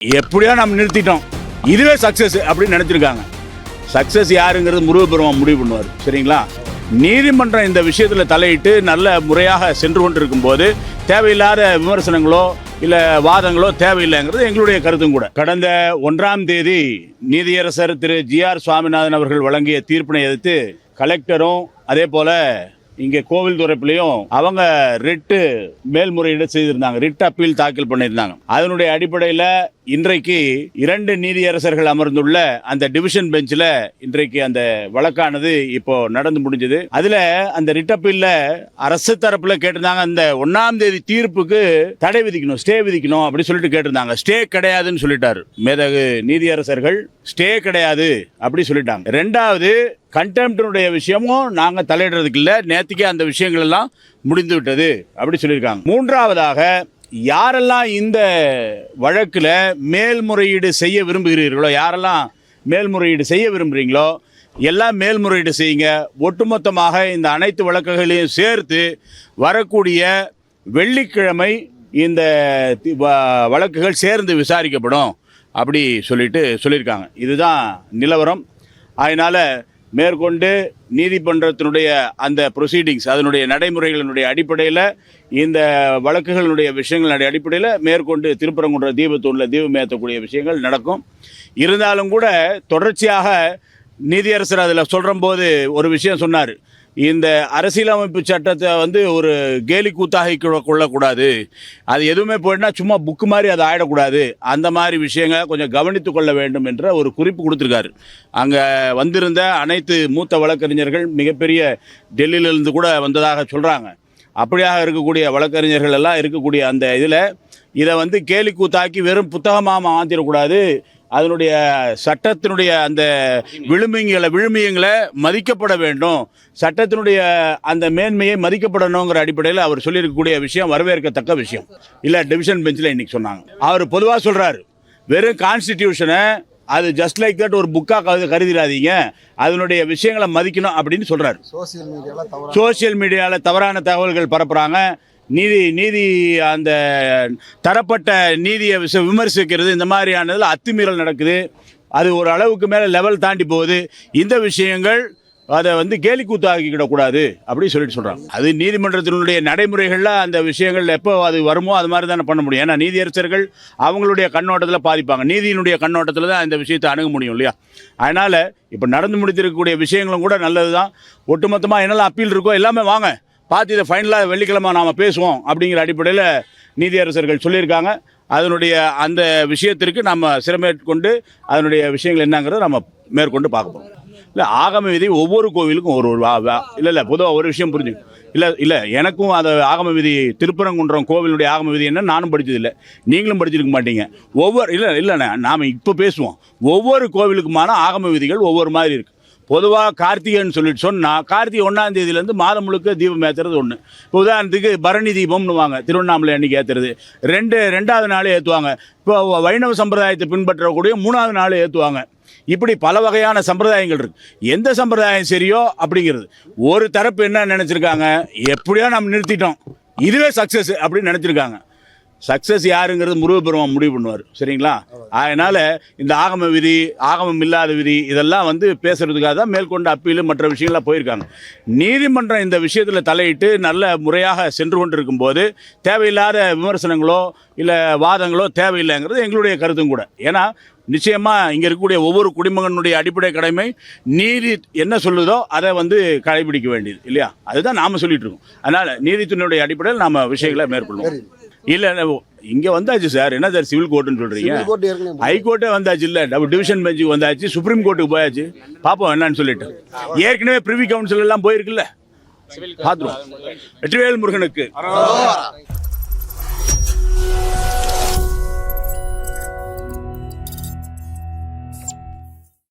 எப்படியோ நம்ம நிறுத்திட்டோம், இதுவே சக்சஸ் அப்படின்னு நினைச்சிருக்காங்க. சக்சஸ் யாருங்கிறது முருகப்பெருமான் முடிவு பண்ணுவார். சரிங்களா? நீதிமன்றம் இந்த விஷயத்தில் தலையிட்டு நல்ல முறையாக சென்று கொண்டிருக்கும் போது தேவையில்லாத விமர்சனங்களோ இல்லை வாதங்களோ தேவையில்லைங்கிறது எங்களுடைய கருத்தும் கூட. கடந்த 1ஆம் தேதி நீதியரசர் திரு ஜி.ஆர். சுவாமிநாதன் அவர்கள் வழங்கிய தீர்ப்பினை எதிர்த்து கலெக்டரும் அதே போல இங்கே கோவில் துறைப்பிலையும் அவங்க ரிட்டு மேல்முறையீடு செய்திருந்தாங்க, ரிட் அப்பீல் தாக்கல் பண்ணியிருந்தாங்க. அதனுடைய அடிப்படையில் இன்றைக்கு 2 நீதியரசர்கள் அமர்ந்துள்ள அந்த டிவிஷன் பெஞ்சில் இன்றைக்கு அந்த வழக்கானது இப்போ நடந்து முடிஞ்சது. அதுல அந்த ரிட் அப்பீல்ல அரசு தரப்புல கேட்டிருந்தாங்க, அந்த 1ஆம் தேதி தீர்ப்புக்கு தடை விதிக்கணும், ஸ்டே விதிக்கணும் அப்படி சொல்லிட்டு கேட்டிருந்தாங்க. ஸ்டே கிடையாதுன்னு சொல்லிட்டாரு மேதகு நீதியரசர்கள். ஸ்டே கிடையாது அப்படி சொல்லிட்டாங்க. 2வது கண்டெம்ப்டினுடைய விஷயமும் நாங்கள் தலையிடுறதுக்கு இல்லை, நேற்றுக்கே அந்த விஷயங்கள் எல்லாம் முடிந்து விட்டது அப்படி சொல்லியிருக்காங்க. 3வதாக யாரெல்லாம் இந்த வழக்கில் மேல்முறையீடு செய்ய விரும்புகிறீர்களோ, யாரெல்லாம் மேல்முறையீடு செய்ய விரும்புகிறீங்களோ எல்லாம் மேல்முறையீடு செய்யுங்க. ஒட்டுமொத்தமாக இந்த அனைத்து வழக்குகளையும் சேர்த்து வரக்கூடிய வெள்ளிக்கிழமை இந்த வழக்குகள் சேர்ந்து விசாரிக்கப்படும் அப்படி சொல்லியிருக்காங்க. இதுதான் நிலவரம். அதனால் மேற்கொண்டு நீதிமன்றத்தினுடைய அந்த ப்ரொசீடிங்ஸ், அதனுடைய நடைமுறைகளினுடைய அடிப்படையில், இந்த வழக்குகளுடைய விஷயங்களுடைய அடிப்படையில் மேற்கொண்டு திருப்பரங்குன்ற தீபத்தூணில் தீபம் ஏற்றக்கூடிய விஷயங்கள் நடக்கும். இருந்தாலும் கூட தொடர்ச்சியாக நீதியரசர் அதில் சொல்கிற போது ஒரு விஷயம் சொன்னார், இந்த அரசியலமைப்பு சட்டத்தை ஒரு கேலி கூத்தாகி கொள்ளக்கூடாது, அது எதுவுமே போயிட்டுனா சும்மா புக்கு மாதிரி அது ஆகிடக்கூடாது, அந்த மாதிரி விஷயங்களை கொஞ்சம் கவனித்து கொள்ள வேண்டும் என்ற ஒரு குறிப்பு கொடுத்துருக்காரு. அங்கே வந்திருந்த அனைத்து மூத்த வழக்கறிஞர்கள் மிகப்பெரிய டெல்லியிலிருந்து கூட வந்ததாக சொல்கிறாங்க. அப்படியாக இருக்கக்கூடிய வழக்கறிஞர்கள் எல்லாம் இருக்கக்கூடிய அந்த இதில் இதை கேலி கூத்தாக்கி வெறும் புத்தகமாக மாற்றிடக்கூடாது, அதனுடைய சட்டத்தினுடைய அந்த விழுமியங்களை மதிக்கப்பட வேண்டும், சட்டத்தினுடைய அந்த மேன்மையை மதிக்கப்படணுங்கிற அடிப்படையில் அவர் சொல்லியிருக்கக்கூடிய விஷயம் வரவேற்கத்தக்க விஷயம். இல்லை டிவிஷன் பெஞ்சில் இன்னைக்கு சொன்னாங்க. அவர் பொதுவாக சொல்கிறாரு, வெறும் கான்ஸ்டிடியூஷனை அது ஜஸ்ட் லைக் தட் ஒரு புக்காக கருதிடாதீங்க, அதனுடைய விஷயங்களை மதிக்கணும் அப்படின்னு சொல்கிறாரு. சோசியல் மீடியாவில் தவறான தகவல்கள் பரப்புகிறாங்க, நீதி அந்த தரப்பட்ட நீதியை விமர்சிக்கிறது, இந்த மாதிரியானதில் அத்துமீறல் நடக்குது, அது ஒரு அளவுக்கு மேலே லெவல் தாண்டி போகுது. இந்த விஷயங்கள் அதை கேலி கூத்தாக்கிக்கிடக்கூடாது அப்படின்னு சொல்கிறாங்க. அது நீதிமன்றத்தினுடைய நடைமுறைகளில் அந்த விஷயங்கள் எப்போ அது வருமோ அது மாதிரி தானே பண்ண முடியும். ஏன்னா நீதியரசர்கள் அவங்களுடைய கண்ணோட்டத்தில் பாதிப்பாங்க, நீதியினுடைய கண்ணோட்டத்தில் தான் இந்த விஷயத்தை அணுக முடியும் இல்லையா? அதனால் இப்போ நடந்து முடித்திருக்கக்கூடிய விஷயங்களும் கூட நல்லது தான். ஒட்டுமொத்தமாக என்னெல்லாம் அப்பீல் இருக்கோ எல்லாமே வாங்க பார்த்து இதை ஃபைனலாக வெள்ளிக்கிழமை நாம் பேசுவோம் அப்படிங்கிற அடிப்படையில் நீதியரசர்கள் சொல்லியிருக்காங்க. அதனுடைய அந்த விஷயத்திற்கு நம்ம சிரமேற்கொண்டு அதனுடைய விஷயங்கள் என்னங்கிறத நம்ம மேற்கொண்டு பார்க்க போகிறோம். இல்லை ஆகம விதி ஒவ்வொரு கோவிலுக்கும் ஒரு இல்லை பொதுவாக ஒரு விஷயம் புரிஞ்சு இல்லை எனக்கும் அதை ஆகம விதி திருப்பரங்குன்றம் கோவிலுடைய ஆகம விதி என்ன நானும் படித்ததில்லை, நீங்களும் படிச்சிருக்க மாட்டீங்க. இல்லைண்ணே நாம் இப்போ பேசுவோம். ஒவ்வொரு கோவிலுக்குமான ஆகம விதிகள் ஒவ்வொரு மாதிரி இருக்குது. பொதுவாக கார்த்திகைன்னு சொல்லிட்டு சொன்னால் கார்த்திகை 1ஆம் தேதியிலேருந்து மாதம் முழுக்க தீபம் ஏற்றுறது ஒன்று. இப்போ உதாரணத்துக்கு பரணி தீபம்னு வாங்க, திருவண்ணாமலை அன்றைக்கி ஏற்றுறது 2வது நாள் ஏற்றுவாங்க. இப்போ வைணவ சம்பிரதாயத்தை பின்பற்றக்கூடிய 3வது நாள் ஏற்றுவாங்க. இப்படி பல வகையான சம்பிரதாயங்கள் இருக்குது. எந்த சம்பிரதாயம் சரியோ அப்படிங்கிறது. ஒரு தரப்பு என்ன நினச்சிருக்காங்க, எப்படியோ நம்ம நிறுத்திட்டோம், இதுவே சக்ஸஸ் அப்படின்னு நினச்சிருக்காங்க. சக்ஸஸ் யாருங்கிறது முருகப்பெருமான் முடிவு பண்ணுவார். சரிங்களா? அதனால் இந்த ஆகம விதி, ஆகமம் இல்லாத விதி இதெல்லாம் பேசுறதுக்காக தான் மேற்கொண்டு அப்பீல் மற்ற விஷயங்கள்லாம் போயிருக்காங்க. நீதிமன்றம் இந்த விஷயத்தில் தலையிட்டு நல்ல முறையாக சென்று கொண்டிருக்கும் போது தேவையில்லாத விமர்சனங்களோ இல்லை வாதங்களோ தேவையில்லைங்கிறது எங்களுடைய கருத்தும் கூட. ஏன்னா நிச்சயமாக இங்கே இருக்கக்கூடிய ஒவ்வொரு குடிமகனுடைய அடிப்படை கடமை நீதி என்ன சொல்லுதோ அதை கடைபிடிக்க வேண்டியது இல்லையா? அதுதான் நாம் சொல்லிட்டு இருக்கோம். அதனால் நீதித்துறையினுடைய அடிப்படையில் நாம் விஷயங்களை மேற்கொள்வோம். இல்லை இங்கே வந்தாச்சு சார், என்ன சார் சிவில் கோர்ட்டுன்னு சொல்கிறீங்க? ஹைகோர்ட்டே வந்தாச்சு, இல்லை டிவிஷன் பெஞ்சுக்கு வந்தாச்சு, சுப்ரீம் கோர்ட்டுக்கு போயாச்சு, பார்ப்போம் என்னன்னு சொல்லிட்டு. ஏற்கனவே பிரிவி கவுன்சில் எல்லாம் போயிருக்குல்ல, பார்த்துருவோம். வெற்றிவேல் முருகனுக்கு.